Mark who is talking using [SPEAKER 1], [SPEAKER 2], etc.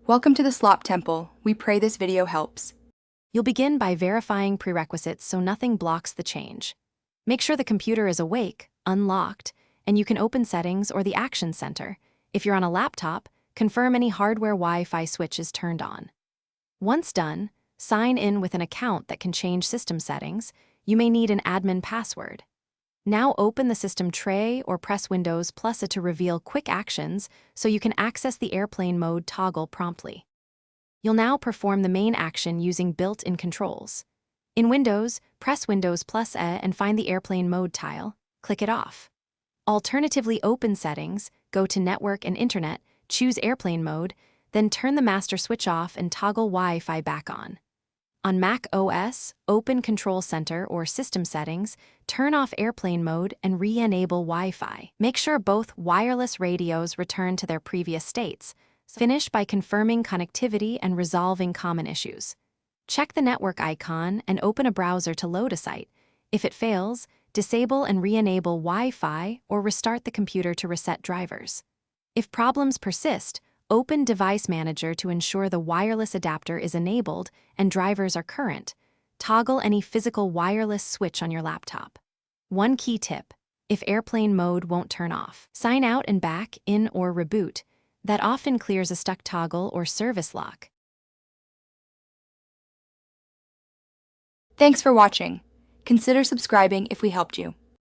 [SPEAKER 1] Welcome to the Slop Temple. We pray this video helps.
[SPEAKER 2] You'll begin by verifying prerequisites so nothing blocks the change. Make sure the computer is awake, unlocked, and you can open settings or the Action Center. If you're on a laptop, confirm any hardware Wi-Fi switch is turned on. Once done, sign in with an account that can change system settings. You may need an admin password. Now open the system tray or press Windows plus A to reveal quick actions so you can access the Airplane Mode toggle promptly. You'll now perform the main action using built-in controls. In Windows, press Windows plus A and find the Airplane Mode tile. Click it off. Alternatively, open Settings, go to Network and Internet, choose Airplane Mode, then turn the master switch off and toggle Wi-Fi back on. On Mac OS, open Control Center or System Settings, turn off Airplane Mode and re-enable Wi-Fi. Make sure both wireless radios return to their previous states. Finish by confirming connectivity and resolving common issues. Check the network icon and open a browser to load a site. If it fails, disable and re-enable Wi-Fi or restart the computer to reset drivers. If problems persist, open Device Manager to ensure the wireless adapter is enabled and drivers are current. Toggle any physical wireless switch on your laptop. One key tip: if Airplane Mode won't turn off, sign out and back in or reboot. That often clears a stuck toggle or service lock.
[SPEAKER 1] Thanks for watching. Consider subscribing if we helped you.